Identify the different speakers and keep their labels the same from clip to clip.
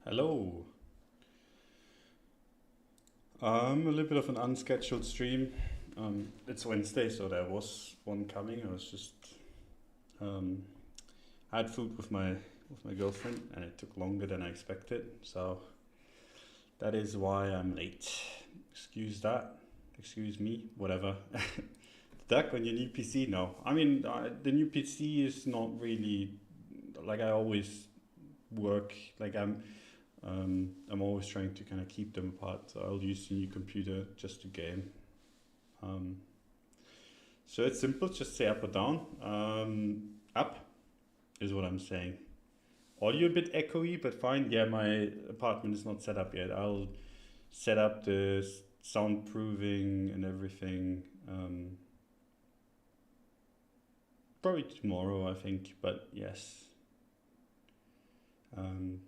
Speaker 1: Hello. A little bit of an unscheduled stream. It's Wednesday, so there was one coming. I was just I had food with my girlfriend, and it took longer than I expected. So that is why I'm late. Excuse that. Excuse me. Whatever. Duck on your new PC? No. I mean, the new PC is not really like I always work. Like I'm always trying to kind of keep them apart. So I'll use the new computer just to game. So it's simple, just say up or down. Up is what I'm saying. Audio a bit echoey, but fine. Yeah, my apartment is not set up yet. I'll set up the soundproofing and everything. Probably tomorrow, I think, but yes.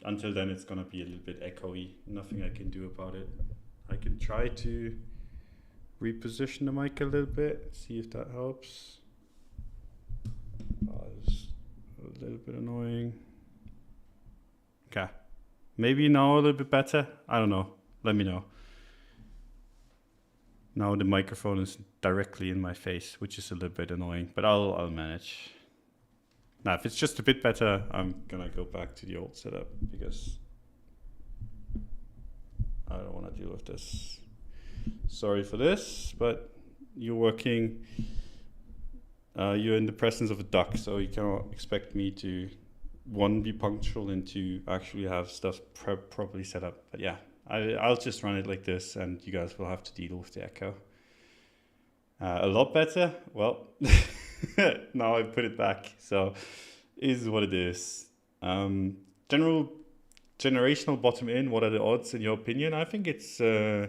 Speaker 1: Until then, it's gonna be a little bit echoey. Nothing I can do about it. I can try to reposition the mic a little bit, see if that helps. It's a little bit annoying. Okay, maybe now a little bit better. I don't know. Let me know. Now the microphone is directly in my face, which is a little bit annoying, but I'll manage. Now, if it's just a bit better, I'm gonna go back to the old setup because I don't want to deal with this. Sorry for this, but you're working, you're in the presence of a duck, so you cannot expect me to, one, be punctual, and two, actually have stuff properly set up. But yeah, I'll just run it like this, and you guys will have to deal with the echo. A lot better? Well, now I put it back, so is what it is. Generational bottom in, what are the odds in your opinion? I think it's I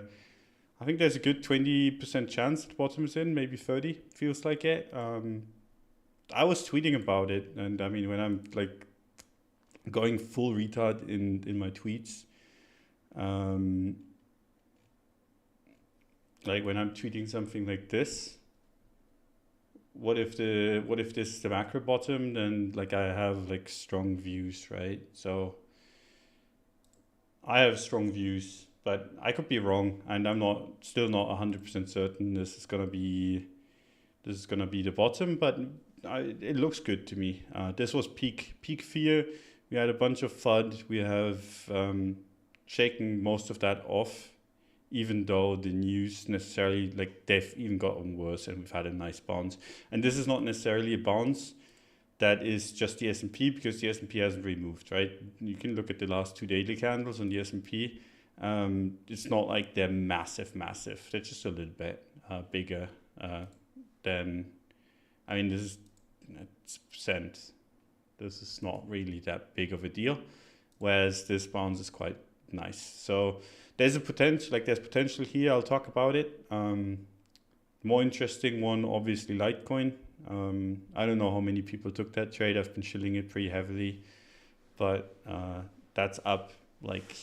Speaker 1: think there's a good 20% chance the bottom is in, maybe 30, feels like it. I was tweeting about it, and I mean, when I'm like going full retard in my tweets, like when I'm tweeting something like this, what if this is the macro bottom? Then like I have like strong views, right? So I have strong views, but I could be wrong, and I'm still not 100% certain this is gonna be the bottom, but it looks good to me. This was peak fear. We had a bunch of FUD. We have shaken most of that off, even though the news necessarily, like, they've even gotten worse, and we've had a nice bounce. And this is not necessarily a bounce that is just the S&P, because the S&P hasn't really moved, right? You can look at the last 2 daily candles on the S&P. It's not like they're massive. They're just a little bit bigger than, I mean, this is percent. This is not really that big of a deal, whereas this bounce is quite nice. So there's potential here. I'll talk about it. More interesting one, obviously, Litecoin. I don't know how many people took that trade. I've been shilling it pretty heavily, but that's up like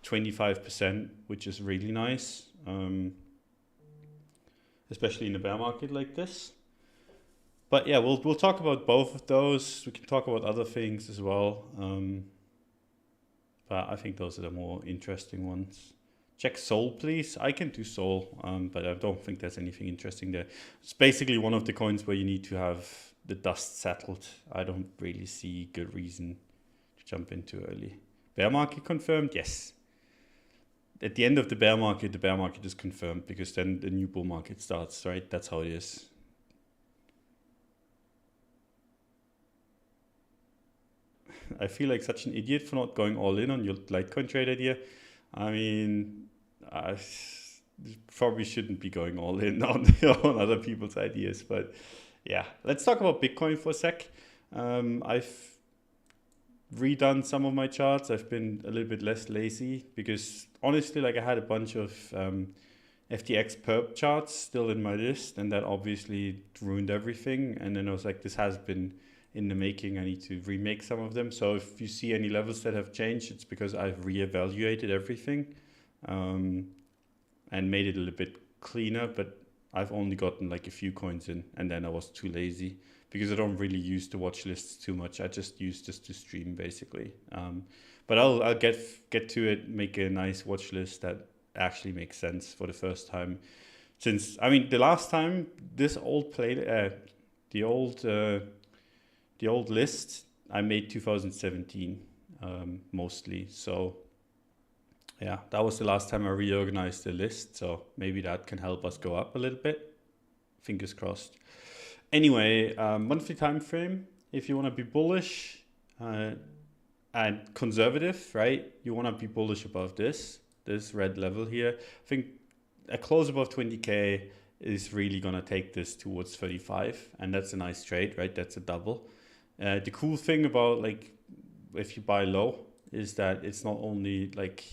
Speaker 1: 25%, which is really nice, especially in a bear market like this. But yeah, we'll talk about both of those. We can talk about other things as well. But I think those are the more interesting ones. Check Sol, please. I can do Sol, but I don't think there's anything interesting there. It's basically one of the coins where you need to have the dust settled. I don't really see good reason to jump in too early. Bear market confirmed? Yes. At the end of the bear market is confirmed, because then the new bull market starts, right? That's how it is. I feel like such an idiot for not going all in on your Litecoin trade idea. I mean, I probably shouldn't be going all in on other people's ideas, but yeah. Let's talk about Bitcoin for a sec. I've redone some of my charts. I've been a little bit less lazy, because honestly, like, I had a bunch of FTX perp charts still in my list, and that obviously ruined everything. And then I was like, this has been in the making. I need to remake some of them. So if you see any levels that have changed, it's because I've reevaluated everything and made it a little bit cleaner. But I've only gotten like a few coins in, and then I was too lazy, because I don't really use the watch lists too much. I just use this to stream, basically. But I'll get to it, make a nice watch list that actually makes sense for the first time. Since, I mean, the last time this old the old list I made 2017 mostly. So yeah, that was the last time I reorganized the list. So maybe that can help us go up a little bit. Fingers crossed. Anyway, monthly time frame. If you want to be bullish and conservative, right? You want to be bullish above this red level here. I think a close above 20k is really gonna take this towards 35, and that's a nice trade, right? That's a double. The cool thing about like if you buy low is that it's not only like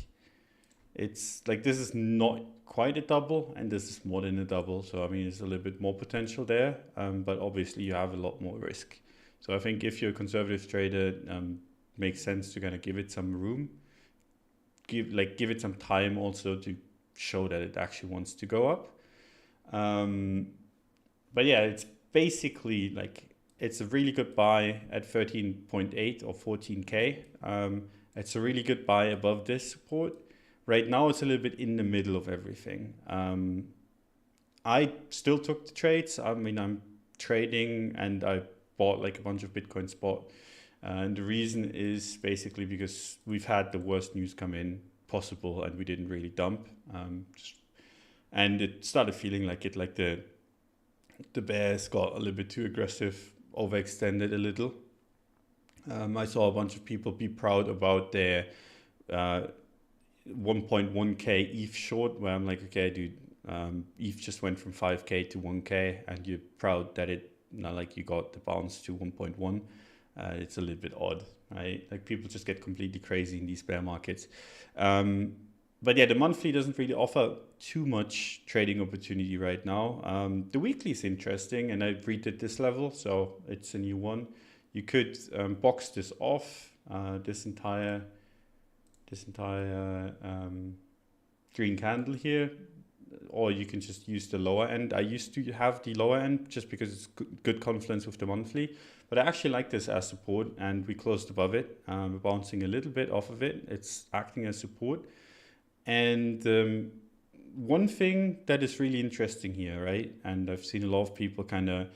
Speaker 1: it's like this is not quite a double, and this is more than a double. So I mean, there's a little bit more potential there, but obviously you have a lot more risk. So I think if you're a conservative trader, makes sense to kind of give it some room, give it some time also to show that it actually wants to go up. But yeah, it's basically like it's a really good buy at 13.8 or 14k. It's a really good buy above this support. Right now it's a little bit in the middle of everything. I still took the trades. I mean, I'm trading and I bought like a bunch of Bitcoin spot. And the reason is basically because we've had the worst news come in possible and we didn't really dump. And it started feeling like it, like the bears got a little bit too aggressive, overextended a little. I saw a bunch of people be proud about their 1.1k ETH short, where I'm like, okay, dude, ETH just went from 5k to 1k, and you're proud that it, not like you got the bounce to 1.1. It's a little bit odd, right? Like people just get completely crazy in these bear markets. But yeah, the monthly doesn't really offer too much trading opportunity right now. The weekly is interesting, and I redid this level, so it's a new one. You could box this off, this entire green candle here, or you can just use the lower end. I used to have the lower end just because it's good confluence with the monthly, but I actually like this as support, and we closed above it. We're bouncing a little bit off of it. It's acting as support. And one thing that is really interesting here, right? And I've seen a lot of people kind of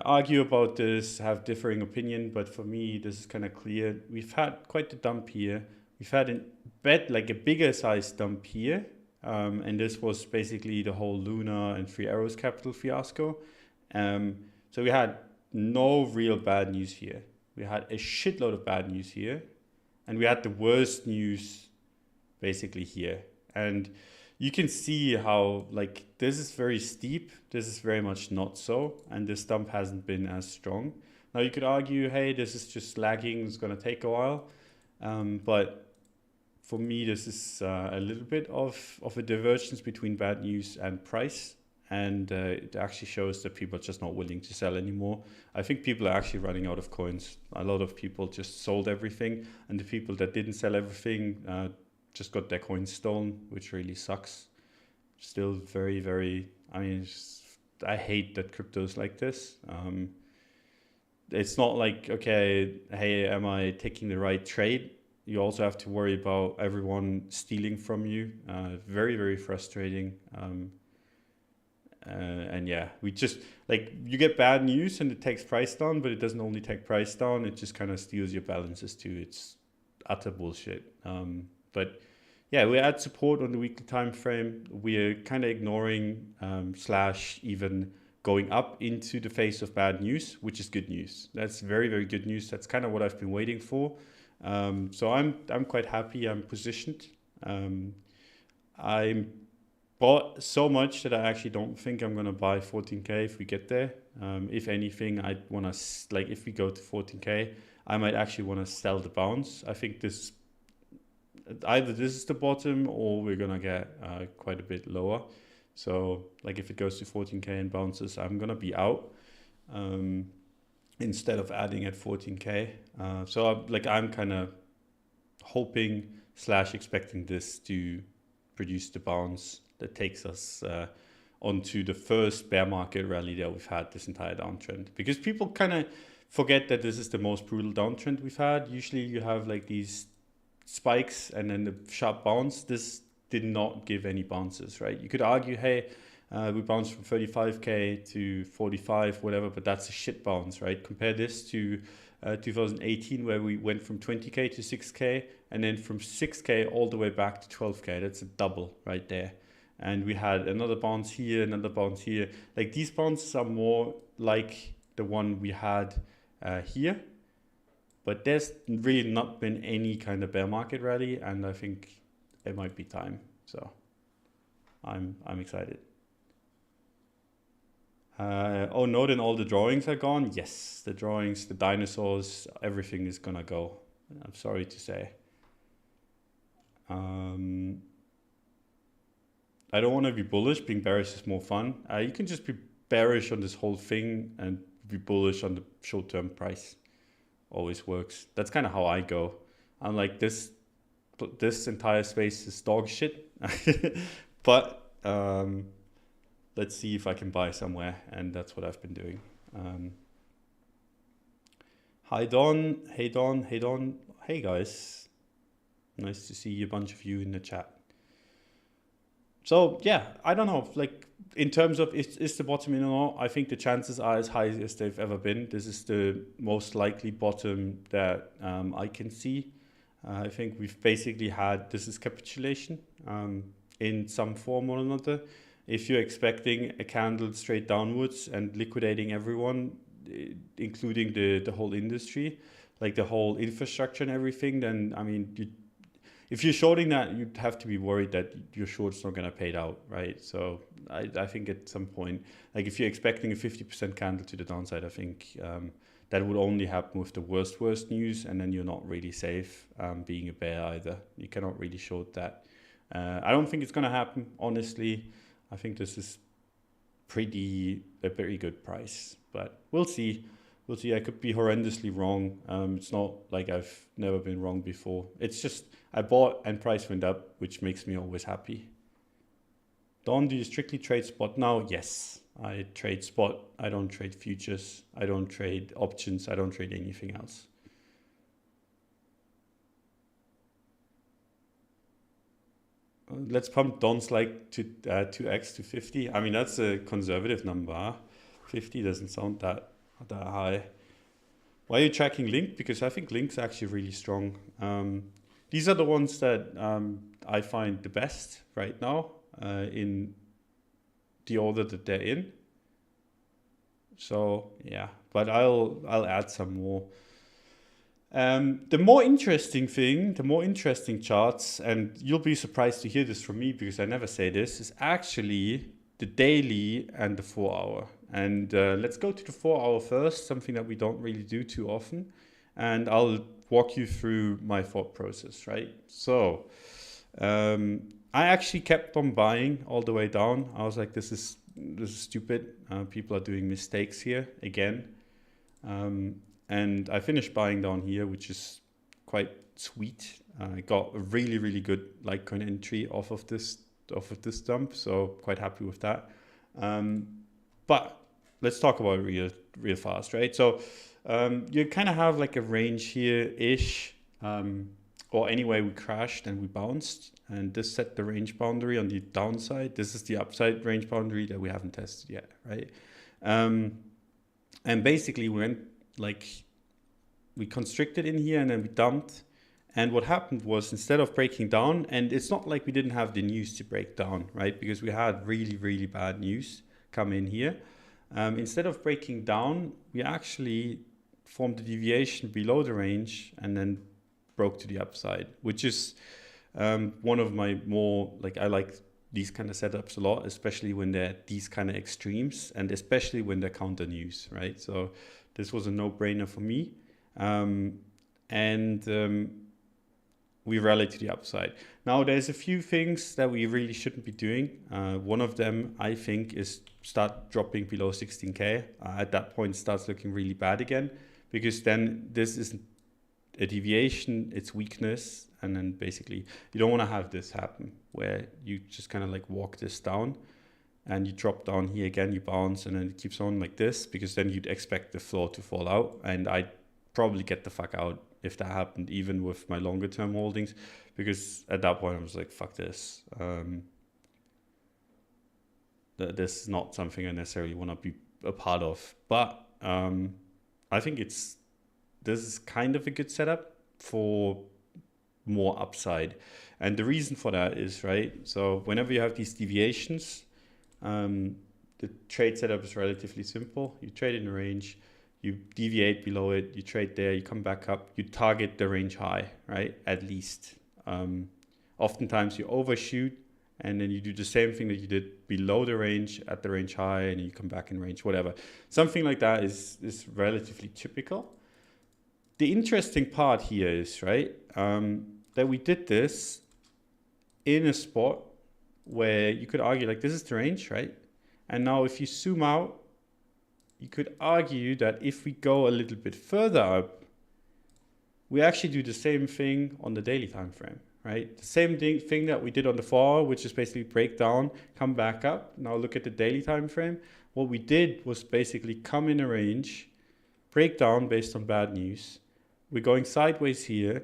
Speaker 1: argue about this, have differing opinion, but for me, this is kind of clear. We've had quite the dump here. We've had a bigger size dump here. And this was basically the whole Luna and Three Arrows Capital fiasco. So we had no real bad news here. We had a shitload of bad news here. And we had the worst news basically here. And you can see how like this is very steep. This is very much not so. And this dump hasn't been as strong. Now you could argue, hey, this is just lagging. It's going to take a while. But for me, this is a little bit of a divergence between bad news and price. And it actually shows that people are just not willing to sell anymore. I think people are actually running out of coins. A lot of people just sold everything. And the people that didn't sell everything just got their coins stolen, which really sucks. Still very, very, I mean, I hate that crypto is like this. It's not like, okay, hey, am I taking the right trade? You also have to worry about everyone stealing from you. Very, very frustrating. And yeah, we just like you get bad news and it takes price down, but it doesn't only take price down. It just kind of steals your balances too. It's utter bullshit. But yeah, we're at support on the weekly time frame. We're kind of ignoring / even going up into the face of bad news, which is good news. That's very, very good news. That's kind of what I've been waiting for. So I'm quite happy. I'm positioned. I bought so much that I actually don't think I'm gonna buy 14k if we get there. If anything, I'd wanna like if we go to 14k, I might actually wanna sell the bounce. I think this either this is the bottom or we're gonna get quite a bit lower. So like if it goes to 14k and bounces, I'm gonna be out. Instead of adding at 14k. So like I'm kind of hoping / expecting this to produce the bounce that takes us onto the first bear market rally that we've had this entire downtrend. Because people kind of forget that this is the most brutal downtrend we've had. Usually you have like these spikes and then the sharp bounce, this did not give any bounces, right? You could argue, hey, we bounced from 35K to 45, whatever, but that's a shit bounce, right? Compare this to 2018, where we went from 20K to 6K, and then from 6K all the way back to 12K. That's a double right there. And we had another bounce here, another bounce here. Like, these bounces are more like the one we had here, but there's really not been any kind of bear market rally, and I think it might be time. So I'm excited. Oh no, then all the drawings are gone. Yes, the drawings, the dinosaurs, everything is gonna go. I'm sorry to say. I don't want to be bullish. Being bearish is more fun. You can just be bearish on this whole thing and be bullish on the short-term price. Always works. That's kind of how I go. I'm like, this entire space is dog shit. But let's see if I can buy somewhere, and that's what I've been doing. Hi Don, hey Don, hey Don, hey guys. Nice to see a bunch of you in the chat. So yeah, I don't know, like in terms of is the bottom in or not, I think the chances are as high as they've ever been. This is the most likely bottom that I can see. I think we've basically had, this is capitulation in some form or another. If you're expecting a candle straight downwards and liquidating everyone, including the whole industry, like the whole infrastructure and everything, then I mean, if you're shorting that, you'd have to be worried that your short's not going to pay it out, right? So I think at some point, like if you're expecting a 50% candle to the downside, I think that would only happen with the worst news, and then you're not really safe being a bear either. You cannot really short that. I don't think it's going to happen, honestly. I think this is a very good price, but we'll see. We'll see. I could be horrendously wrong. It's not like I've never been wrong before. It's just I bought and price went up, which makes me always happy. Don, do you strictly trade spot now? Yes, I trade spot. I don't trade futures. I don't trade options. I don't trade anything else. Let's pump Don's like to 2x to 50. I mean, that's a conservative number. 50 doesn't sound that high. Why are you tracking Link? Because I think Link's actually really strong. These are the ones that I find the best right now in the order that they're in. So yeah, but I'll add some more. The more interesting thing, the more interesting charts, and you'll be surprised to hear this from me because I never say this, is actually the daily and the 4 hour. And let's go to the 4 hour first, something that we don't really do too often. And I'll walk you through my thought process, right? So I actually kept on buying all the way down. I was like, this is stupid. People are doing mistakes here again. And I finished buying down here, which is quite sweet. I got a really, really good Litecoin entry off of this dump, so quite happy with that. But let's talk about it real fast, right? So you kind of have like a range here-ish, or anyway, we crashed and we bounced, and this set the range boundary on the downside. This is the upside range boundary that we haven't tested yet, right? And basically we went like, we constricted in here and then we dumped. And what happened was, instead of breaking down, and it's not like we didn't have the news to break down, right? Because we had really, really bad news come in here. Instead of breaking down, we actually formed a deviation below the range and then broke to the upside, which is one of my more, like, I like these kind of setups a lot, especially when they're these kind of extremes and especially when they're counter news, right? So this was a no-brainer for me. We rallied to the upside. Now there's a few things that we really shouldn't be doing. One of them, I think, is start dropping below 16K. At that point, it starts looking really bad again, because then this isn't a deviation, it's weakness. And then basically you don't want to have this happen where you just kind of like walk this down and you drop down here again, you bounce, and then it keeps on like this, because then you'd expect the floor to fall out. And I probably get the fuck out if that happened, even with my longer term holdings, because at that point I was like, fuck this. This is not something I necessarily want to be a part of. But I think this is kind of a good setup for more upside. And the reason for that is, right, so whenever you have these deviations, the trade setup is relatively simple. You trade in a range, you deviate below it, you trade there, you come back up, you target the range high, right, at least. Oftentimes you overshoot, and then you do the same thing that you did below the range at the range high, and you come back in range, whatever. Something like that is relatively typical. The interesting part here is, right, that we did this in a spot where you could argue like this is the range, right? And now if you zoom out, you could argue that if we go a little bit further up, we actually do the same thing on the daily time frame, right? The same thing that we did on the 4 hour, which is basically break down, come back up. Now look at the daily time frame. What we did was basically come in a range, break down based on bad news. We're going sideways here.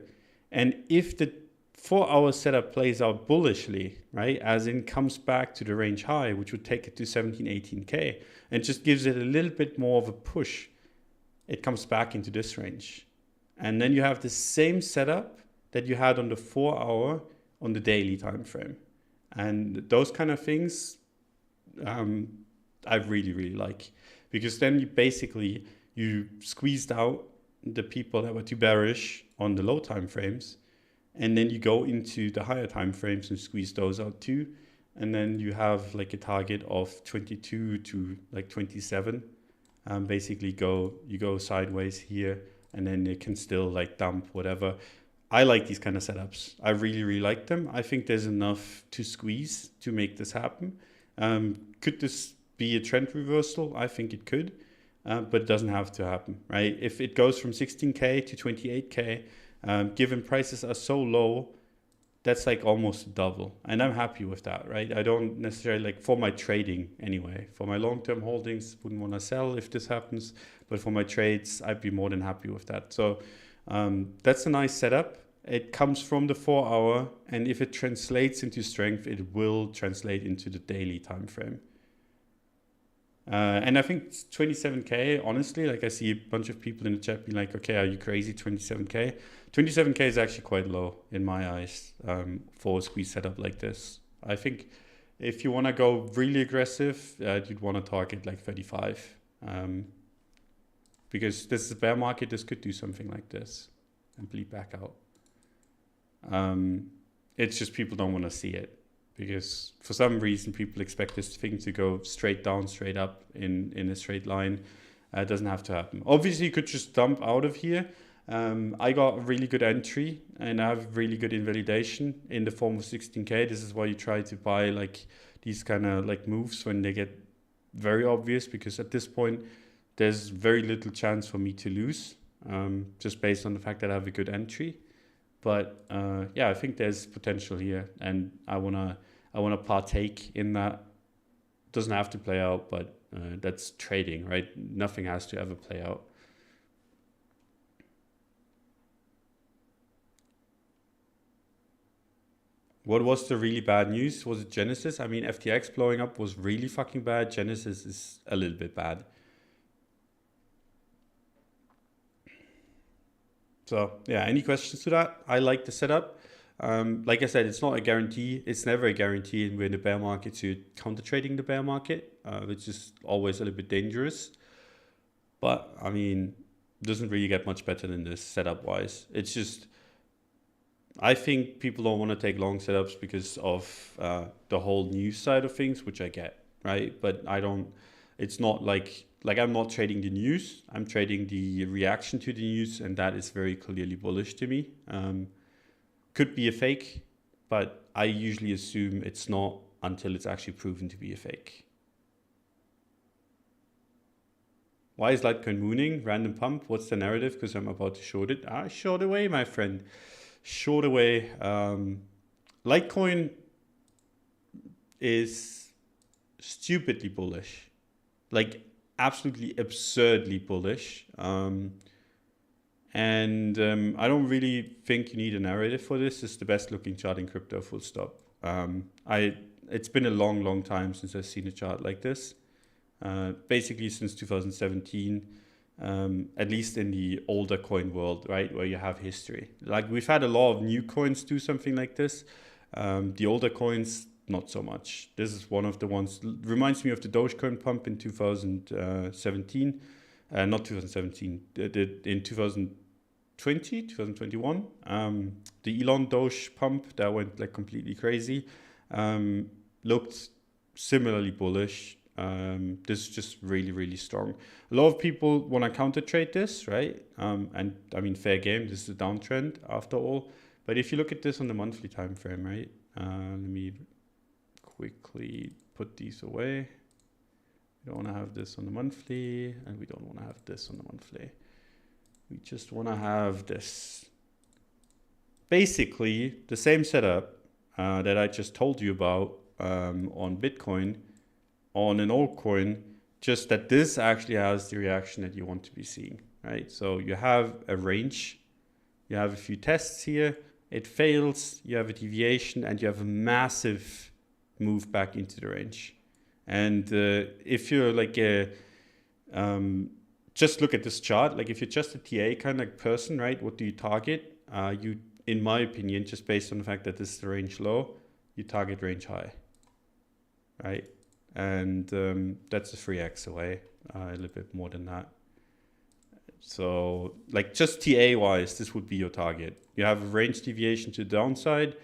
Speaker 1: And if the 4 hour setup plays out bullishly, right, as in comes back to the range high, which would take it to 17, 18K, and just gives it a little bit more of a push, it comes back into this range. And then you have the same setup that you had on the 4 hour on the daily time frame. And those kind of things I really, really like, because then you squeezed out the people that were too bearish on the low time frames, and then you go into the higher time frames and squeeze those out too. And then you have like a target of 22 to like 27. Basically you go sideways here, and then it can still like dump whatever. I like these kind of setups. I really, really like them. I think there's enough to squeeze to make this happen. Could this be a trend reversal? I think it could, but it doesn't have to happen, right? If it goes from 16K to 28K, given prices are so low, that's like almost double. And I'm happy with that, right? I don't necessarily, like for my trading anyway, for my long-term holdings, wouldn't want to sell if this happens, but for my trades, I'd be more than happy with that. So that's a nice setup. It comes from the 4 hour, and if it translates into strength, it will translate into the daily time frame. And I think 27K, honestly, like I see a bunch of people in the chat being like, okay, are you crazy, 27K? 27K is actually quite low in my eyes for a squeeze setup like this. I think if you want to go really aggressive, you'd want to target like 35. Because this is a bear market, this could do something like this and bleed back out. It's just people don't want to see it, because for some reason people expect this thing to go straight down, straight up in a straight line. It doesn't have to happen. Obviously, you could just dump out of here. I got a really good entry, and I have really good invalidation in the form of 16K. This is why you try to buy like these kind of like moves when they get very obvious, because at this point there's very little chance for me to lose, just based on the fact that I have a good entry. But yeah, I think there's potential here, and I wanna partake in that. Doesn't have to play out, but that's trading, right? Nothing has to ever play out. What was the really bad news? Was it Genesis? I mean, FTX blowing up was really fucking bad. Genesis is a little bit bad. So yeah, any questions to that? I like the setup. Like I said, it's not a guarantee. It's never a guarantee, and we're in the bear market to counter trading the bear market, which is always a little bit dangerous. But I mean, doesn't really get much better than this setup wise. It's just, I think people don't want to take long setups because of the whole news side of things, which I get, right? But I don't, it's not like I'm not trading the news. I'm trading the reaction to the news, and that is very clearly bullish to me. Could be a fake, but I usually assume it's not until it's actually proven to be a fake. Why is Litecoin mooning? Random pump. What's the narrative? Because I'm about to short it. Short away, my friend. Short away. Litecoin is stupidly bullish. Like absolutely absurdly bullish. And I don't really think you need a narrative for this. It's the best looking chart in crypto, full stop. It's been a long time since I've seen a chart like this. Basically since 2017, at least in the older coin world, right, where you have history. Like we've had a lot of new coins do something like this. The older coins, not so much. This is one of the ones, reminds me of the Dogecoin pump in 2017. Not 2017, in 2020, 2021. The Elon Doge pump that went like completely crazy looked similarly bullish. This is just really strong. A lot of people want to counter trade this, right? And I mean, fair game. This is a downtrend after all. But if you look at this on the monthly time frame, right? Let me quickly put these away. We don't want to have this on the monthly, and we don't want to have this on the monthly. We just want to have this. Basically, the same setup that I just told you about on Bitcoin, on an altcoin, just that this actually has the reaction that you want to be seeing, right? So you have a range, you have a few tests here, it fails, you have a deviation, and you have a massive move back into the range. And if you're like just look at this chart, like if you're just a TA kind of person, right? What do you target? You, in my opinion, just based on the fact that this is the range low, you target range high, right? And that's a 3x away, a little bit more than that. So like just TA wise, this would be your target. You have a range deviation to the downside.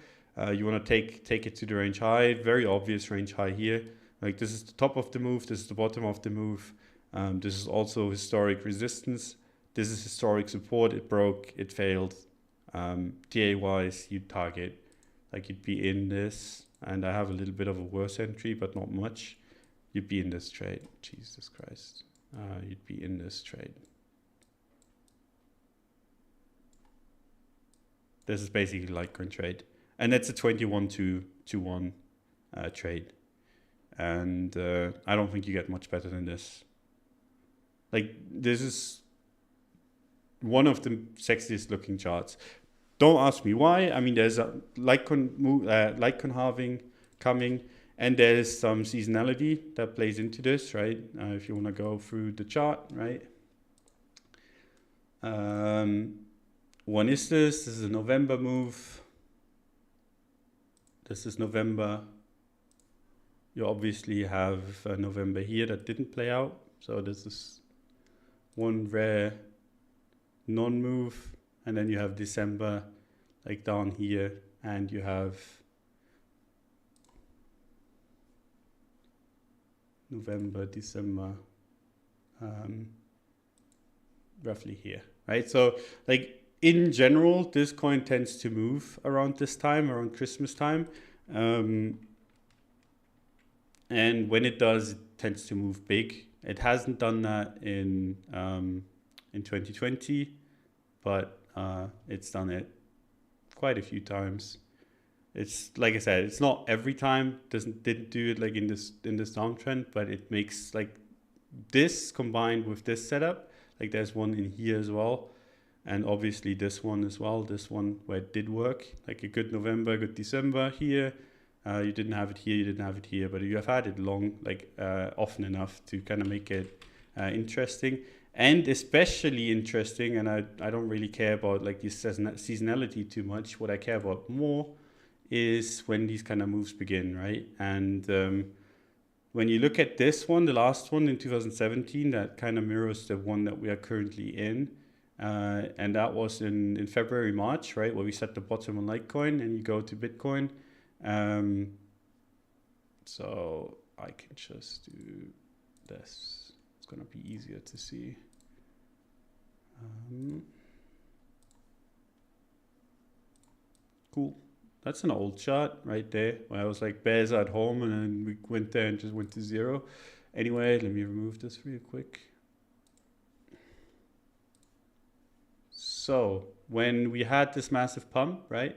Speaker 1: You want to take it to the range high, very obvious range high here. Like this is the top of the move, this is the bottom of the move. This is also historic resistance. This is historic support, it broke, it failed. TA wise, you'd target, like you'd be in this, and I have a little bit of a worse entry, but not much. You'd be in this trade, Jesus Christ. You'd be in this trade. This is basically Litecoin trade. And that's a 21-to-1 trade. And I don't think you get much better than this. Like, this is one of the sexiest looking charts. Don't ask me why. I mean, there's a Litecoin halving coming, and there's some seasonality that plays into this, right? If you want to go through the chart, right? When is this? This is a November move. This is November. You obviously have November here that didn't play out. So this is one rare non-move. And then you have December like down here. And you have November, December, roughly here, right? So like in general, this coin tends to move around this time, around Christmas time. And when it does, it tends to move big. It hasn't done that in 2020, but it's done it quite a few times. It's like I said, it's not every time. Didn't do it like in this downtrend, but it makes like this combined with this setup. Like there's one in here as well, and obviously this one as well. This one where it did work, like a good November, good December here. You didn't have it here, you didn't have it here, but you have had it long, like often enough to kind of make it interesting. And especially interesting, and I don't really care about like this seasonality too much. What I care about more is when these kind of moves begin, right? And when you look at this one, the last one in 2017, that kind of mirrors the one that we are currently in. And that was in February, March, right? Where we set the bottom on Litecoin and you go to Bitcoin. So I can just do this. It's going to be easier to see. Cool. That's an old chart right there where I was like bears at home and then we went there and just went to zero. Anyway, let me remove this real quick. So when we had this massive pump, right?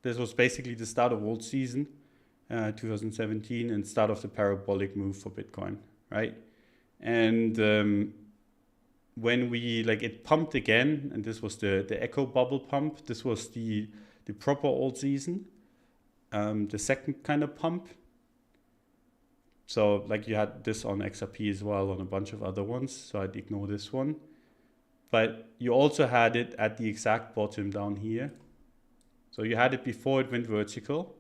Speaker 1: This was basically the start of old season. 2017, and start of the parabolic move for Bitcoin, right? And when we, like, it pumped again, and this was the echo bubble pump. This was the proper alt season, the second kind of pump. So like you had this on XRP as well, on a bunch of other ones, so I'd ignore this one. But you also had it at the exact bottom down here. So you had it before it went vertical.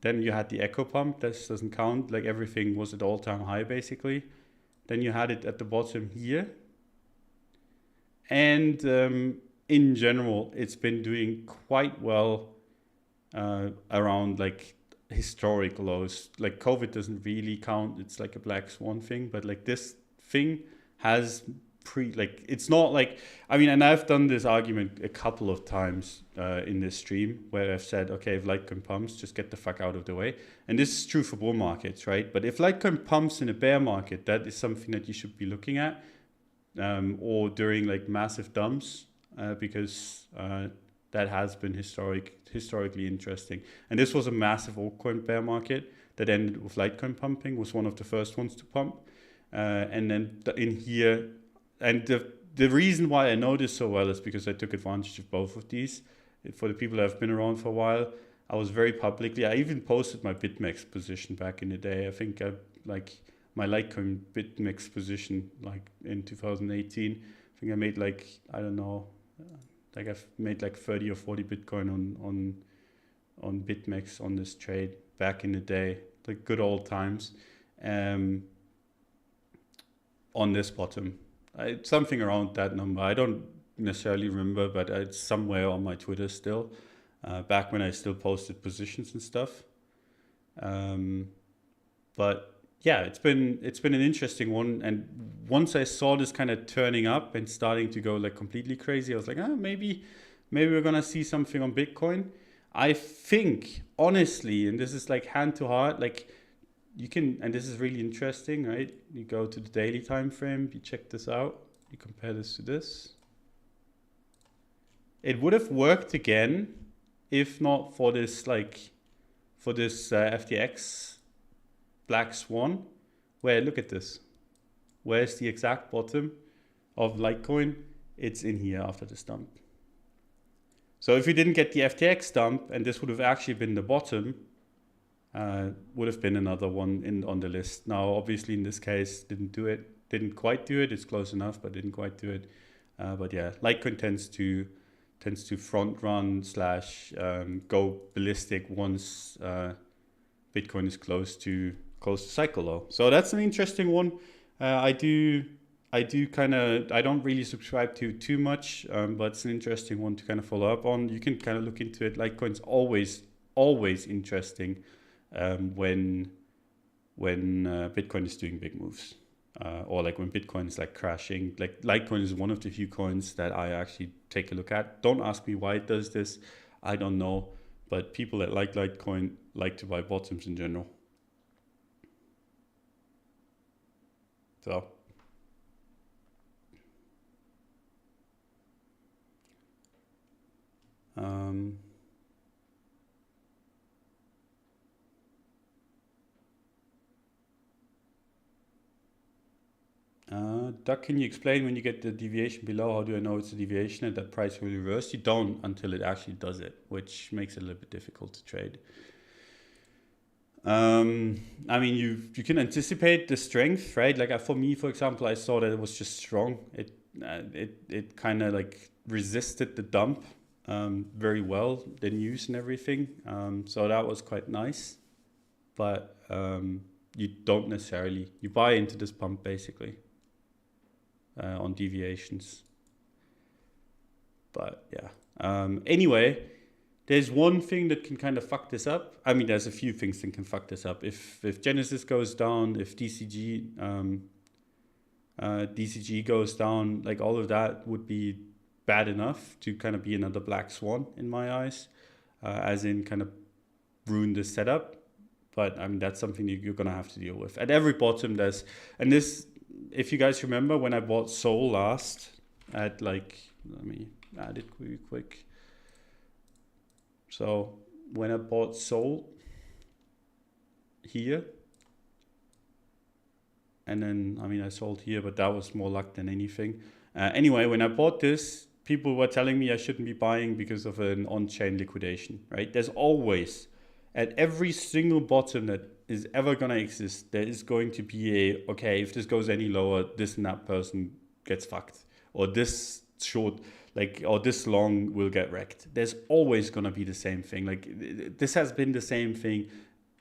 Speaker 1: Then you had the echo pump. This doesn't count, like everything was at all-time high basically. Then you had it at the bottom here. And in general, it's been doing quite well around like historic lows. Like COVID doesn't really count, it's like a black swan thing, but like this thing has it's not like, I mean, and I've done this argument a couple of times in this stream where I've said, okay, if Litecoin pumps, just get the fuck out of the way. And this is true for bull markets, right? But if Litecoin pumps in a bear market, that is something that you should be looking at, or during like massive dumps, because that has been historically interesting. And this was a massive altcoin bear market that ended with Litecoin pumping, was one of the first ones to pump. And then in here, and the reason why I know this so well is because I took advantage of both of these. For the people that have been around for a while, I was very publicly, I even posted my BitMEX position back in the day. I think like my Litecoin BitMEX position, like in 2018, I think I made like, I don't know, like I've made like 30 or 40 Bitcoin on BitMEX on this trade back in the day, like good old times, on this bottom. It's something around that number. I don't necessarily remember, but it's somewhere on my Twitter still, back when I still posted positions and stuff. But yeah, it's been an interesting one. And once I saw this kind of turning up and starting to go like completely crazy, I was like, maybe we're gonna see something on Bitcoin. I think honestly, and this is like hand to heart, like you can, and this is really interesting, right? You go to the daily time frame, you check this out, you compare this to this. It would have worked again if not for this FTX black swan, where, look at this, where's the exact bottom of Litecoin? It's in here after this dump. So if we didn't get the FTX dump and this would have actually been the bottom, would have been another one on the list. Now, obviously, in this case, didn't quite do it. It's close enough, but didn't quite do it. But yeah, Litecoin tends to front run / go ballistic once Bitcoin is close to cycle low. So that's an interesting one. I don't really subscribe to too much, but it's an interesting one to kind of follow up on. You can kind of look into it. Litecoin's always interesting when Bitcoin is doing big moves, or like when Bitcoin is like crashing. Like Litecoin is one of the few coins that I actually take a look at. Don't ask me why it does this. I don't know, but people that like Litecoin like to buy bottoms in general. So. Doug, can you explain when you get the deviation below, how do I know it's a deviation and that price will reverse? You don't until it actually does it, which makes it a little bit difficult to trade. I mean, you can anticipate the strength, right? Like for me, for example, I saw that it was just strong. It kind of like resisted the dump very well, the news and everything. So that was quite nice. But you don't necessarily, you buy into this pump basically on deviations. But yeah, anyway, there's one thing that can kind of fuck this up. I mean, there's a few things that can fuck this up. If Genesis goes down, if DCG goes down, like all of that would be bad enough to kind of be another black swan in my eyes, as in kind of ruin the setup. But I mean, that's something you're gonna have to deal with. At every bottom there's, and this, if you guys remember when I bought Sol last at like, let me add it really quick. So when I bought Sol, here. And then, I mean, I sold here, but that was more luck than anything. Anyway, when I bought this, people were telling me I shouldn't be buying because of an on-chain liquidation, right? There's always, at every single bottom that is ever going to exist, there is going to be a, okay, if this goes any lower, this and that person gets fucked. Or this short, like, or this long will get wrecked. There's always going to be the same thing. Like, this has been the same thing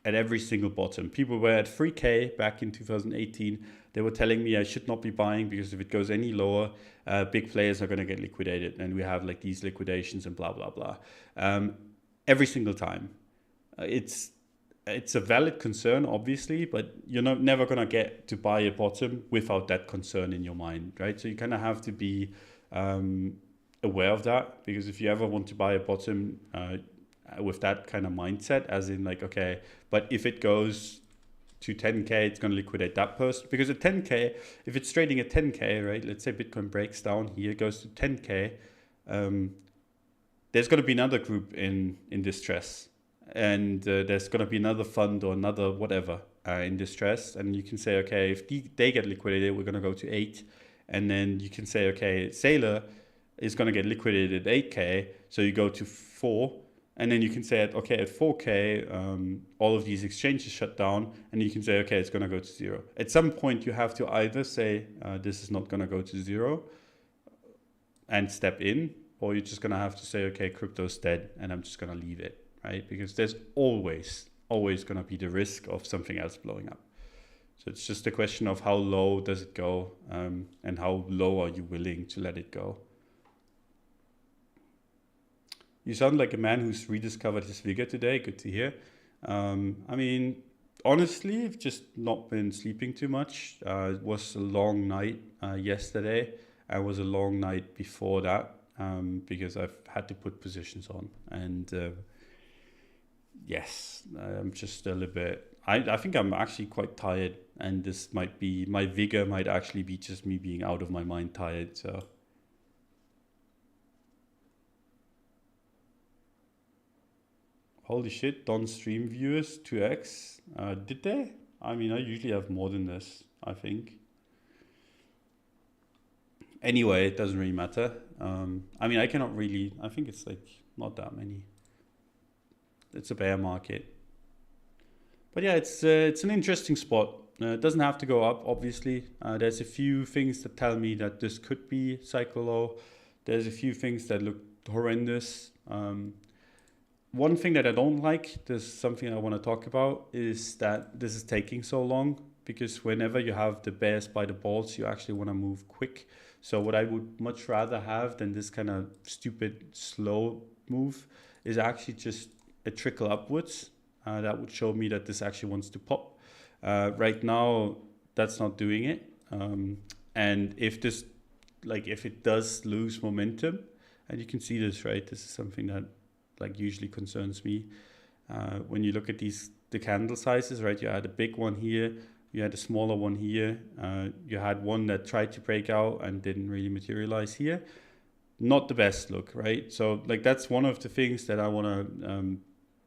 Speaker 1: at every single bottom. People were at 3K back in 2018. They were telling me I should not be buying because if it goes any lower, big players are going to get liquidated. And we have like these liquidations and blah, blah, blah. Every single time. It's a valid concern, obviously, but you're never going to get to buy a bottom without that concern in your mind, right? So you kind of have to be aware of that, because if you ever want to buy a bottom, with that kind of mindset, as in like, okay, but if it goes to 10K, it's going to liquidate that person. Because at 10K, if it's trading at 10K, right, let's say Bitcoin breaks down here, goes to 10K, there's going to be another group in distress. And there's going to be another fund or another whatever in distress. And you can say, okay, if they get liquidated, we're going to go to 8. And then you can say, okay, Sailor is going to get liquidated at 8K. So you go to 4. And then you can say, okay, at 4K, all of these exchanges shut down. And you can say, okay, it's going to go to 0. At some point, you have to either say, this is not going to go to 0 and step in, or you're just going to have to say, okay, crypto's dead and I'm just going to leave it, right? Because there's always going to be the risk of something else blowing up. So it's just a question of how low does it go, and how low are you willing to let it go. You sound like a man who's rediscovered his vigor today. Good to hear. I mean, honestly, I've just not been sleeping too much. It was a long night yesterday. It was a long night before that, because I've had to put positions on. And yes, I'm just a little bit... I think I'm actually quite tired. And this might be... My vigor might actually be just me being out of my mind tired, so... Holy shit, Don stream viewers 2x. Did they? I mean, I usually have more than this, I think. Anyway, it doesn't really matter. I mean, I cannot really... I think it's like not that many. It's a bear market. But yeah, it's an interesting spot. It doesn't have to go up, obviously. There's a few things that tell me that this could be cycle low. There's a few things that look horrendous. One thing that I don't like, there's something I want to talk about, is that this is taking so long, because whenever you have the bears by the balls, you actually want to move quick. So what I would much rather have than this kind of stupid slow move is actually just a trickle upwards. That would show me that this actually wants to pop. Right now, that's not doing it. And if this, like if it does lose momentum, and you can see this, right? This is something that like usually concerns me. When you look at the candle sizes, right? You had a big one here, you had a smaller one here, you had one that tried to break out and didn't really materialize here. Not the best look, right? So like that's one of the things that I want to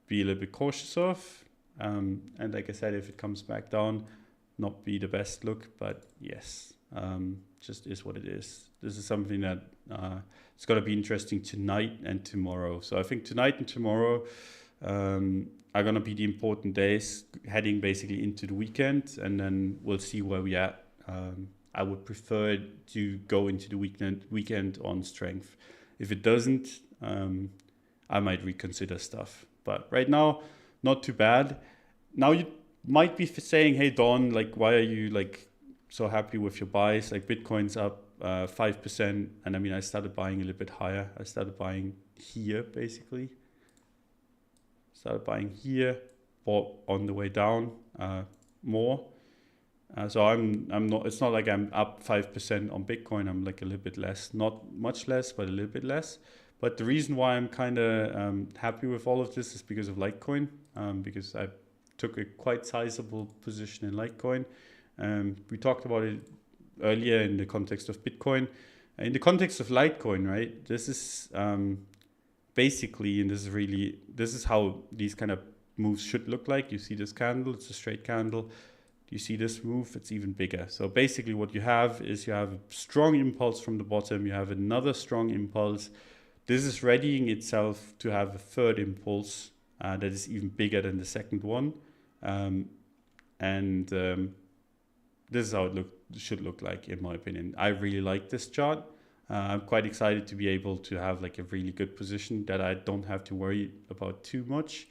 Speaker 1: be a little bit cautious of. And like I said, if it comes back down, not be the best look, but yes, just is what it is. This is something that it's going to be interesting tonight and tomorrow. So I think tonight and tomorrow are going to be the important days, heading basically into the weekend, and then we'll see where we at. I would prefer to go into the weekend on strength. If it doesn't, I might reconsider stuff. But right now, not too bad. Now you might be saying, hey Don, like why are you like so happy with your buys? Like Bitcoin's up 5%, and I mean I started buying a little bit higher. I started buying here basically. Started buying here, bought on the way down more. So I'm not. It's not like I'm up 5% on Bitcoin. I'm like a little bit less, not much less, but a little bit less. But the reason why I'm kind of happy with all of this is because of Litecoin, because I took a quite sizable position in Litecoin. We talked about it earlier in the context of Bitcoin. In the context of Litecoin, right? This is basically, and this is how these kind of moves should look like. You see this candle, it's a straight candle. You see this move, it's even bigger. So basically what you have is you have a strong impulse from the bottom, you have another strong impulse. This is readying itself to have a third impulse that is even bigger than the second one. This is how it should look like, in my opinion. I really like this chart. I'm quite excited to be able to have like a really good position that I don't have to worry about too much.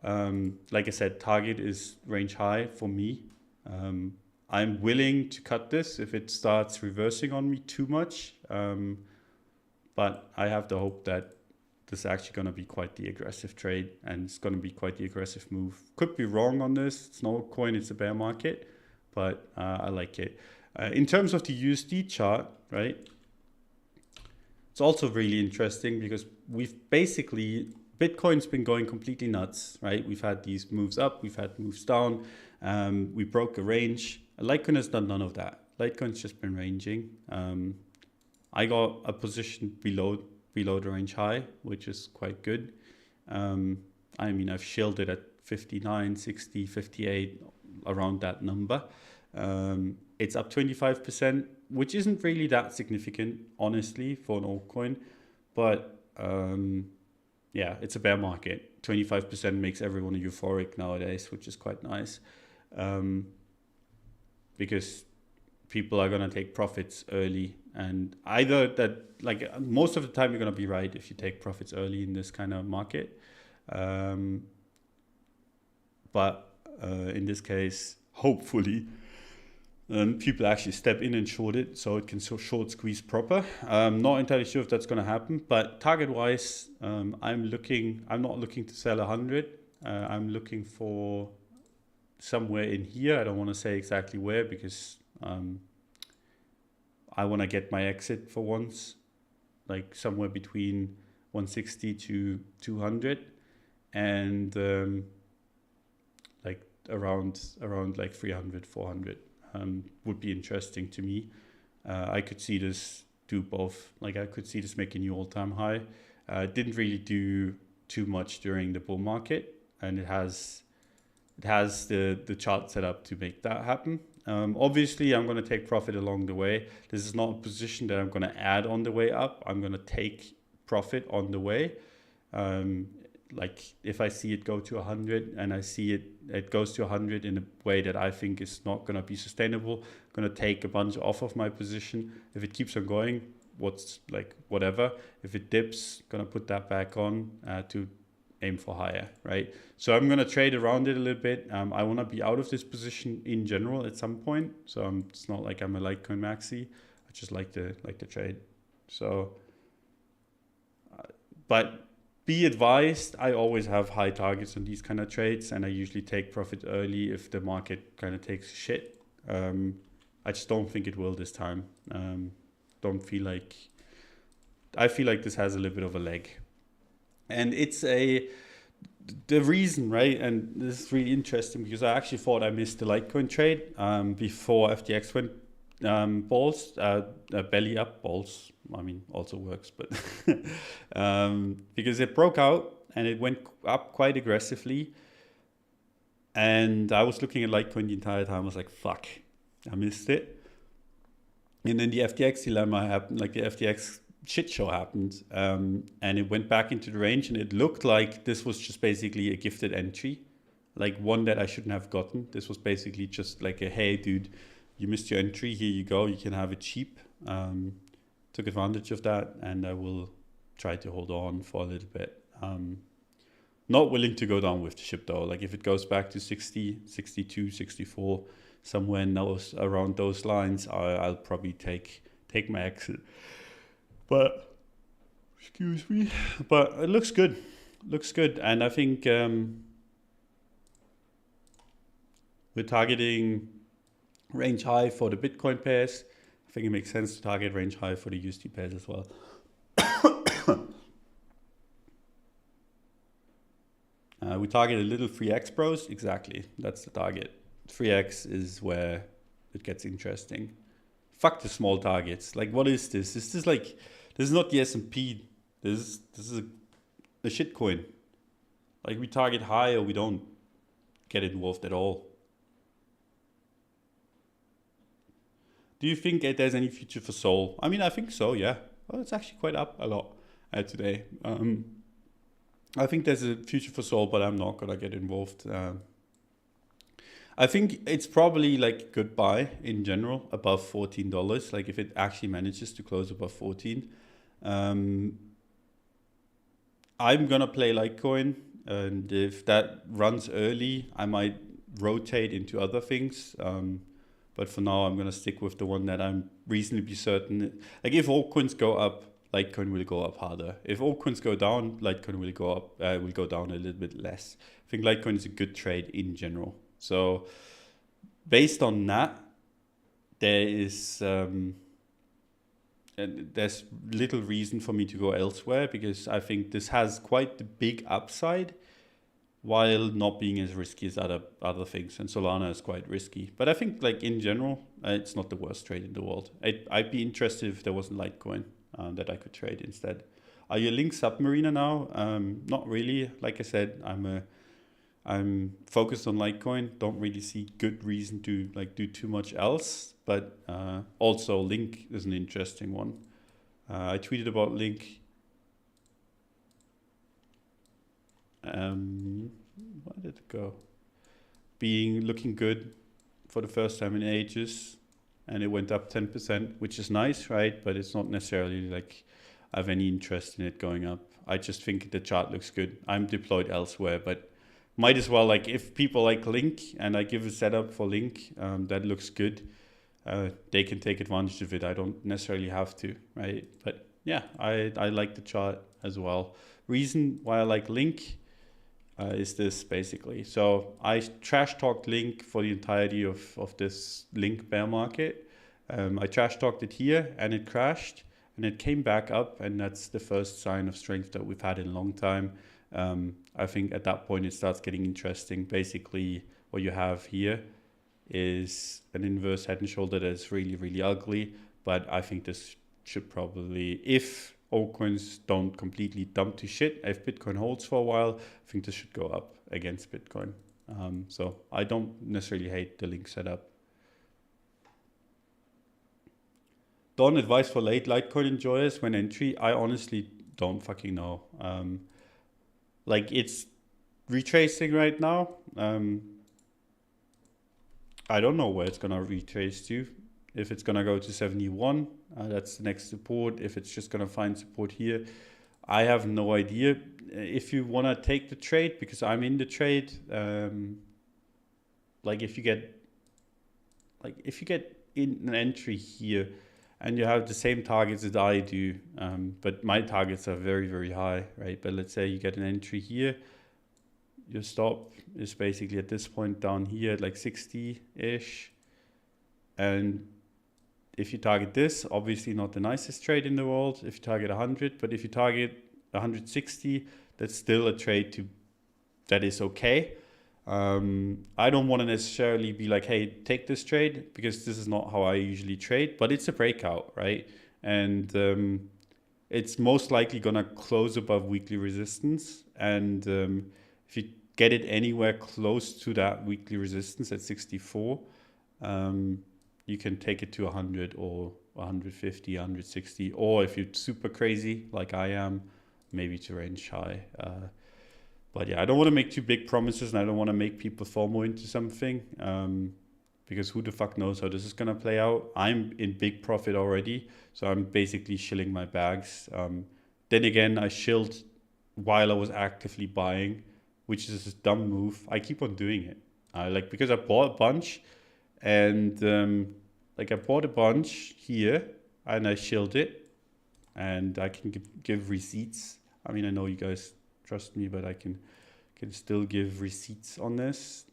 Speaker 1: Like I said, target is range high for me. I'm willing to cut this if it starts reversing on me too much. But I have the hope that this is actually going to be quite the aggressive trade and it's going to be quite the aggressive move. Could be wrong on this. It's no coin, it's a bear market, but I like it. In terms of the USD chart, right? It's also really interesting because we've basically, Bitcoin's been going completely nuts, right? We've had these moves up, we've had moves down. We broke a range. Litecoin has done none of that. Litecoin's just been ranging. I got a position below the range high, which is quite good. I mean, I've shielded at 59, 60, 58, around that number. It's up 25%, which isn't really that significant, honestly, for an altcoin. But yeah, it's a bear market. 25% makes everyone euphoric nowadays, which is quite nice. Because people are going to take profits early, and either that, like most of the time you're going to be right if you take profits early in this kind of market. But in this case, hopefully, people actually step in and short it so it can short squeeze proper. I'm not entirely sure if that's going to happen, but target wise, I'm not looking to sell 100. I'm looking for somewhere in here. I don't want to say exactly where because I want to get my exit for once, like somewhere between 160 to 200, and like around like 300, 400 would be interesting to me. I could see this do both. Like I could see this make a new all-time high. It didn't really do too much during the bull market, and it has the chart set up to make that happen. Obviously, I'm going to take profit along the way. This is not a position that I'm going to add on the way up. I'm going to take profit on the way. Like if I see it go to 100 and I see it goes to 100 in a way that I think is not going to be sustainable, I'm going to take a bunch off of my position. If it keeps on going, whatever. If it dips, going to put that back on to aim for higher, right? So I'm going to trade around it a little bit. I want to be out of this position in general at some point. So it's not like I'm a Litecoin maxi. I just like the trade. So, but be advised, I always have high targets on these kind of trades, and I usually take profit early if the market kind of takes shit. I just don't think it will this time. I feel like this has a little bit of a leg. And it's the reason, right? And this is really interesting because I actually thought I missed the Litecoin trade before FTX went balls, belly up balls. I mean, also works, but because it broke out and it went up quite aggressively. And I was looking at Litecoin the entire time. I was like, fuck, I missed it. And then the FTX dilemma happened, like the FTX shit show happened, and it went back into the range, and it looked like this was just basically a gifted entry, like one that I shouldn't have gotten. This was basically just like a, hey dude, you missed your entry, here you go, you can have it cheap. Took advantage of that, and I will try to hold on for a little bit. Not willing to go down with the ship though. Like if it goes back to 60, 62, 64, somewhere in those, around those lines, I'll probably take my exit. But excuse me, but it looks good. And I think we're targeting range high for the Bitcoin pairs. I think it makes sense to target range high for the USD pairs as well. We target a little 3x bros. Exactly, that's the target. 3x is where it gets interesting. Fuck the small targets. Like, what is this? This is not the S&P. This is a shitcoin. Like we target high or we don't get involved at all. Do you think there's any future for Sol? I mean, I think so, yeah. Well, it's actually quite up a lot today. I think there's a future for Sol, but I'm not gonna get involved. I think it's probably like good buy in general above $14. Like if it actually manages to close above 14. I'm gonna play Litecoin, and if that runs early, I might rotate into other things. But for now, I'm gonna stick with the one that I'm reasonably certain. Like if altcoins go up, Litecoin will go up harder. If altcoins go down, Litecoin will go up. Will go down a little bit less. I think Litecoin is a good trade in general. So based on that, there is there's little reason for me to go elsewhere, because I think this has quite the big upside while not being as risky as other things. And Solana is quite risky. But I think like in general, it's not the worst trade in the world. I'd be interested if there wasn't Litecoin that I could trade instead. Are you a Link Submariner now? Not really. Like I said, I'm focused on Litecoin. Don't really see good reason to like do too much else. But also Link is an interesting one. I tweeted about Link. Where did it go? Looking good for the first time in ages, and it went up 10%, which is nice, right? But it's not necessarily like I have any interest in it going up. I just think the chart looks good. I'm deployed elsewhere, but might as well, like if people like Link and I give a setup for Link that looks good, they can take advantage of it. I don't necessarily have to, right? But yeah, I like the chart as well. Reason why I like Link is this basically. So I trash talked Link for the entirety of this Link bear market. I trash talked it here and it crashed and it came back up, and that's the first sign of strength that we've had in a long time. I think at that point it starts getting interesting. Basically what you have here is an inverse head and shoulder that is really, really ugly, but I think this should probably, if altcoins don't completely dump to shit, if Bitcoin holds for a while, I think this should go up against Bitcoin. So I don't necessarily hate the Link setup. Don, advice for late Litecoin enjoyers when entry? I honestly don't fucking know. Like it's retracing right now. I don't know where it's gonna retrace to. If it's gonna go to 71, that's the next support. If it's just gonna find support here, I have no idea. If you wanna take the trade, because I'm in the trade, like if you get in an entry here and you have the same targets as I do, but my targets are very, very high, right? But let's say you get an entry here, your stop is basically at this point down here at like 60-ish. And if you target this, obviously not the nicest trade in the world if you target 100, but if you target 160, that's still a trade that is okay. I don't want to necessarily be like, hey, take this trade, because this is not how I usually trade, but it's a breakout, right? And it's most likely going to close above weekly resistance. And if you get it anywhere close to that weekly resistance at 64, you can take it to 100 or 150, 160, or if you're super crazy like I am, maybe to range high. But yeah, I don't want to make too big promises, and I don't want to make people FOMO into something, because who the fuck knows how this is going to play out. I'm in big profit already, so I'm basically shilling my bags. Then again, I shilled while I was actively buying, which is a dumb move. I keep on doing it. Because I bought a bunch, and I bought a bunch here, and I shilled it, and I can give receipts. I mean, I know you guys trust me, but I can still give receipts on this.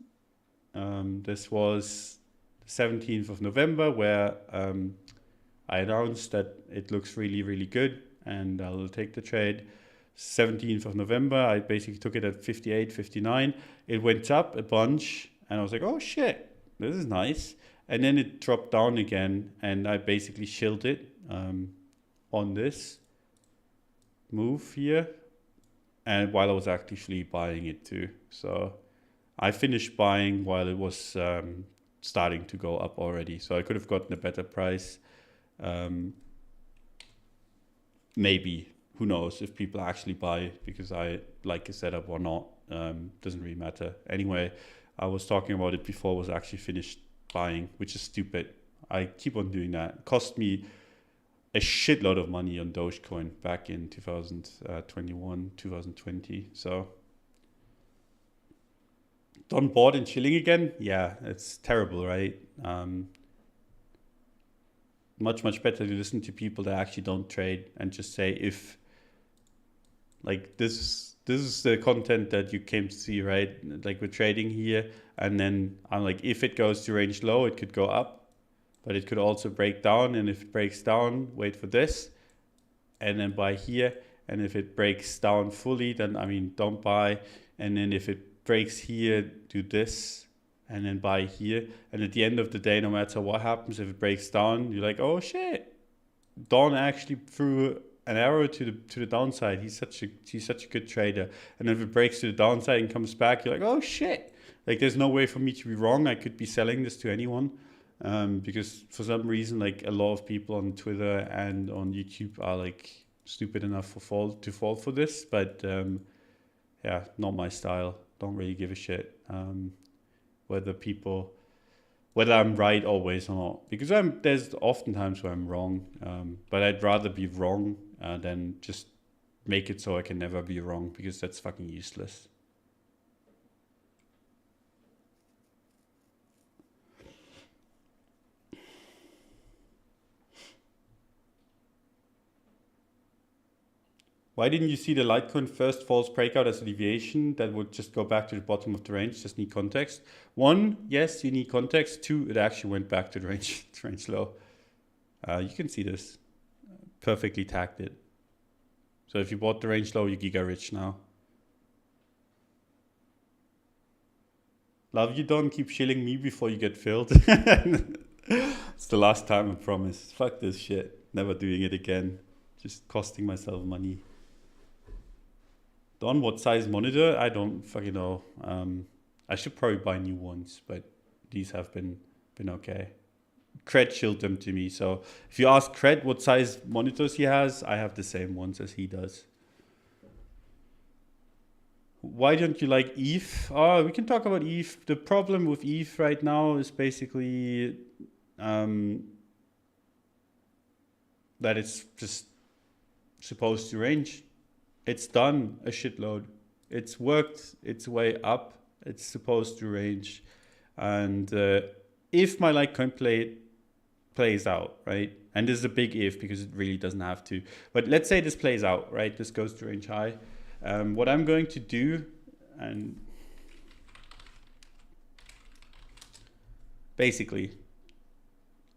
Speaker 1: This was the 17th of November, where I announced that it looks really, really good and I'll take the trade. 17th of November, I basically took it at 58, 59. It went up a bunch and I was like, oh shit, this is nice. And then it dropped down again, and I basically shilled it on this move here. and while I was actively buying it too. So I finished buying while it was starting to go up already. So I could have gotten a better price. Maybe, who knows if people actually buy because I like a setup or not. Doesn't really matter. Anyway, I was talking about it before I was actually finished buying, which is stupid. I keep on doing that. It cost me a shitload of money on Dogecoin back in 2021, 2020. So Don bought and chilling again. Yeah, it's terrible, right? Much better to listen to people that actually don't trade and just say if, like, this is the content that you came to see, right? Like, we're trading here, and then I'm like, if it goes to range low, it could go up, but it could also break down, and if it breaks down, wait for this, and then buy here, and if it breaks down fully, then I mean, don't buy, and then if it breaks here, do this, and then buy here, and at the end of the day, no matter what happens, if it breaks down, you're like, oh shit, Don actually threw an arrow to the downside. He's such a good trader. And if it breaks to the downside and comes back, you're like, oh shit! Like, there's no way for me to be wrong. I could be selling this to anyone, because for some reason, like, a lot of people on Twitter and on YouTube are like stupid enough to fall for this. But yeah, not my style. Don't really give a shit whether I'm right always or not, because there's often times where I'm wrong, but I'd rather be wrong than just make it so I can never be wrong, because that's fucking useless. Why didn't you see the Litecoin first false breakout as a deviation that would just go back to the bottom of the range? Just need context. One, yes, you need context. Two, it actually went back to the range low. You can see this. Perfectly tagged it. So if you bought the range low, you're giga rich now. Love you, Don. Keep shilling me before you get filled. It's the last time, I promise. Fuck this shit. Never doing it again. Just costing myself money. Don, what size monitor? I don't fucking know. I should probably buy new ones, but these have been okay. Cred shilled them to me. So if you ask Cred what size monitors he has, I have the same ones as he does. Why don't you like ETH? Oh, we can talk about ETH. The problem with ETH right now is basically that it's just supposed to range. It's done a shitload. It's worked its way up. It's supposed to range. And if my Litecoin plays out, right? And this is a big if, because it really doesn't have to. But let's say this plays out, right? This goes to range high. What I'm going to do, and basically,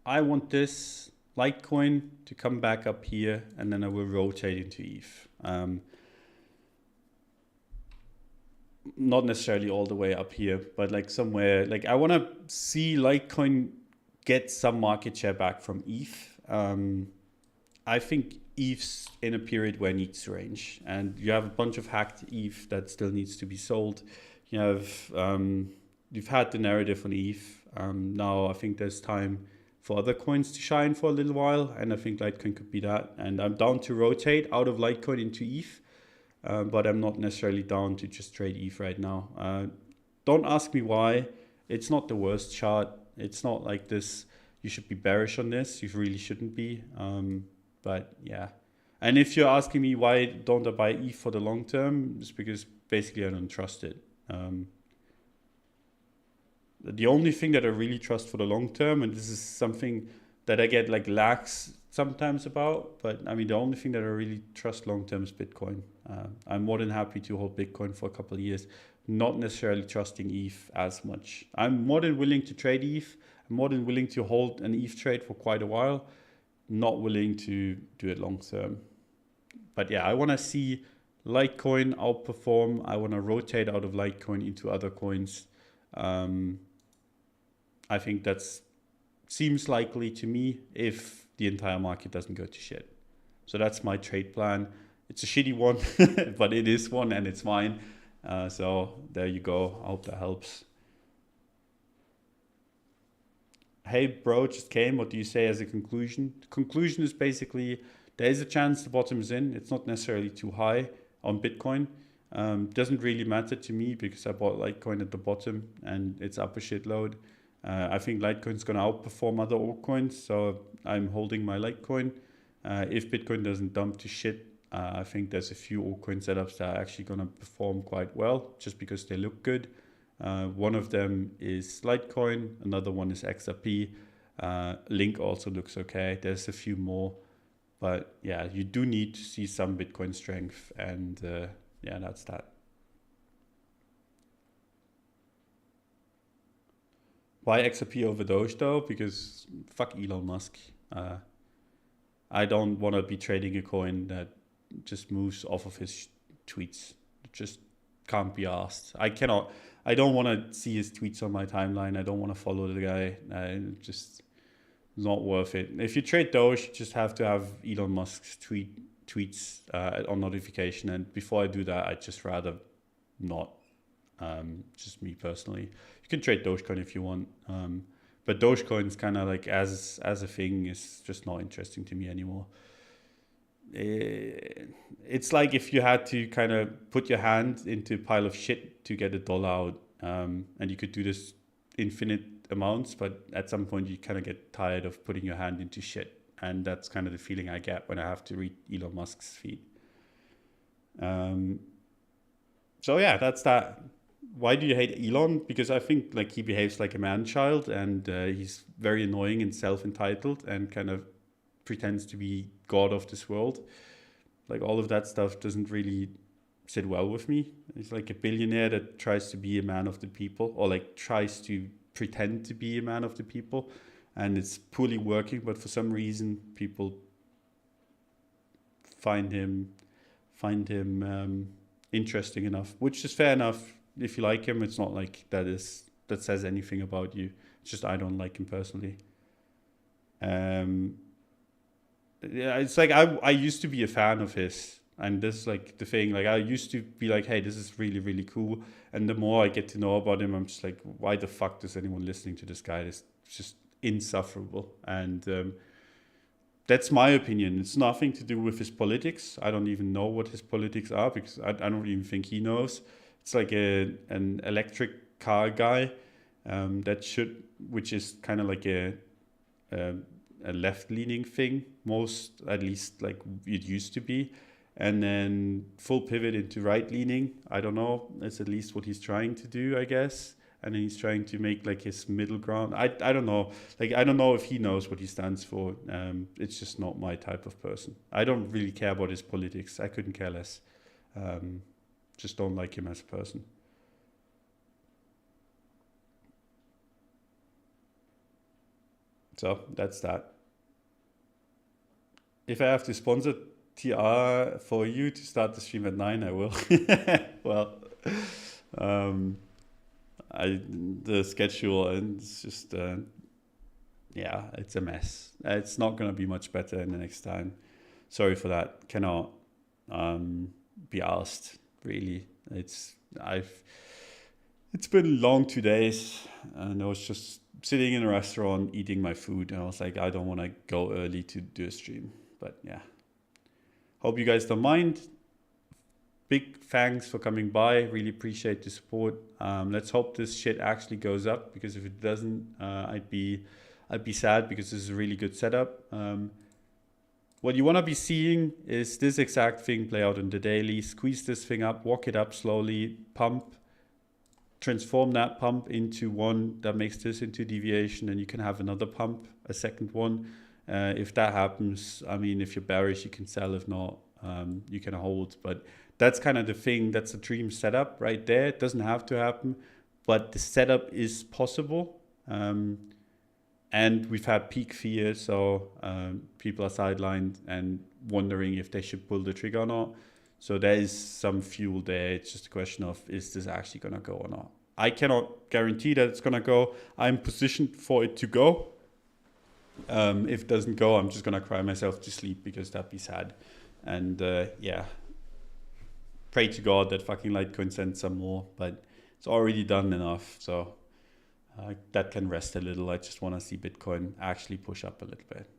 Speaker 1: I want this Litecoin to come back up here, and then I will rotate into ETH. Not necessarily all the way up here, but like somewhere, like I want to see Litecoin get some market share back from ETH. I think ETH's in a period where it needs to range, and you have a bunch of hacked ETH that still needs to be sold. You have, you've had the narrative on ETH. Now I think there's time for other coins to shine for a little while, and I think Litecoin could be that. And I'm down to rotate out of Litecoin into ETH, but I'm not necessarily down to just trade ETH right now. Don't ask me why. It's not the worst chart. It's not like this. You should be bearish on this. You really shouldn't be. But yeah. And if you're asking me why don't I buy ETH for the long term, it's because basically I don't trust it. The only thing that I really trust for the long term, and this is something that I get like lax sometimes about, but I mean, the only thing that I really trust long term is Bitcoin. I'm more than happy to hold Bitcoin for a couple of years, not necessarily trusting ETH as much. I'm more than willing to trade ETH. I'm more than willing to hold an ETH trade for quite a while, not willing to do it long term. But yeah, I want to see Litecoin outperform. I want to rotate out of Litecoin into other coins. I think that seems likely to me if the entire market doesn't go to shit. So that's my trade plan. It's a shitty one, but it is one and it's mine. So there you go. I hope that helps. Hey bro, just came. What do you say as a conclusion? The conclusion is basically there is a chance the bottom is in. It's not necessarily too high on Bitcoin. Doesn't really matter to me because I bought Litecoin at the bottom and it's up a shitload. I think Litecoin's going to outperform other altcoins, so I'm holding my Litecoin. If Bitcoin doesn't dump to shit, I think there's a few altcoin setups that are actually going to perform quite well just because they look good. One of them is Litecoin, another one is XRP. Link also looks okay. There's a few more, but yeah, you do need to see some Bitcoin strength, and yeah, that's that. Why XRP over Doge though? Because fuck Elon Musk. I don't want to be trading a coin that just moves off of his tweets. It just can't be asked. I don't want to see his tweets on my timeline. I don't want to follow the guy. Just not worth it. If you trade Doge, you just have to have Elon Musk's tweets on notification. And before I do that, I'd just rather not. Just me personally. You can trade Dogecoin if you want. But Dogecoin's kind of like as a thing is just not interesting to me anymore. It's like if you had to kind of put your hand into a pile of shit to get $1 out, and you could do this infinite amounts, but at some point you kind of get tired of putting your hand into shit, and that's kind of the feeling I get when I have to read Elon Musk's feed. So yeah, that's that. Why do you hate Elon? Because I think like he behaves like a man-child, and he's very annoying and self-entitled and kind of pretends to be god of this world. Like all of that stuff doesn't really sit well with me. He's like a billionaire that tries to be a man of the people, or like tries to pretend to be a man of the people, and it's poorly working, but for some reason people find him interesting enough, which is fair enough. If you like him, it's not like that says anything about you. It's just I don't like him personally. Yeah, it's like I used to be a fan of his, and this is like the thing. Like I used to be like, hey, this is really really cool. And the more I get to know about him, I'm just like, why the fuck does anyone listening to this guy? It's just insufferable. And that's my opinion. It's nothing to do with his politics. I don't even know what his politics are because I don't even think he knows. It's like an electric car guy which is kind of like a left-leaning thing, most, at least like it used to be, and then full pivot into right-leaning. I don't know. That's at least what he's trying to do, I guess. And then he's trying to make like his middle ground. I don't know. Like I don't know if he knows what he stands for. It's just not my type of person. I don't really care about his politics. I couldn't care less. Just don't like him as a person. So that's that. If I have to sponsor TR for you to start the stream at 9, I will. Well, the schedule, and it's just yeah, it's a mess. It's not going to be much better in the next time. Sorry for that. Cannot be asked. Really, it's been long 2 days, and I was just sitting in a restaurant eating my food, and I was like, I don't want to go early to do a stream, but yeah. Hope you guys don't mind. Big thanks for coming by. Really appreciate the support. Let's hope this shit actually goes up, because if it doesn't, I'd be sad, because this is a really good setup. What you want to be seeing is this exact thing play out on the daily. Squeeze this thing up, walk it up slowly, pump, transform that pump into one that makes this into deviation, and you can have another pump, a second one. If that happens, I mean, if you're bearish, you can sell. If not, you can hold. But that's kind of the thing. That's a dream setup right there. It doesn't have to happen, but the setup is possible. And we've had peak fear, so people are sidelined and wondering if they should pull the trigger or not. So there is some fuel there. It's just a question of, is this actually going to go or not? I cannot guarantee that it's going to go. I'm positioned for it to go. If it doesn't go, I'm just going to cry myself to sleep, because that'd be sad. And yeah, pray to God that fucking Litecoin sends some more, but it's already done enough. So that can rest a little. I just want to see Bitcoin actually push up a little bit.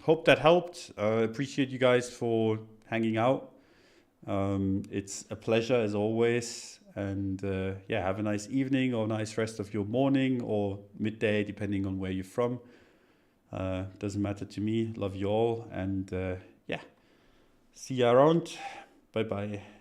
Speaker 1: Hope that helped. Appreciate you guys for hanging out. It's a pleasure as always. And yeah, have a nice evening or nice rest of your morning or midday, depending on where you're from. Doesn't matter to me. Love you all. And yeah, see you around. Bye bye.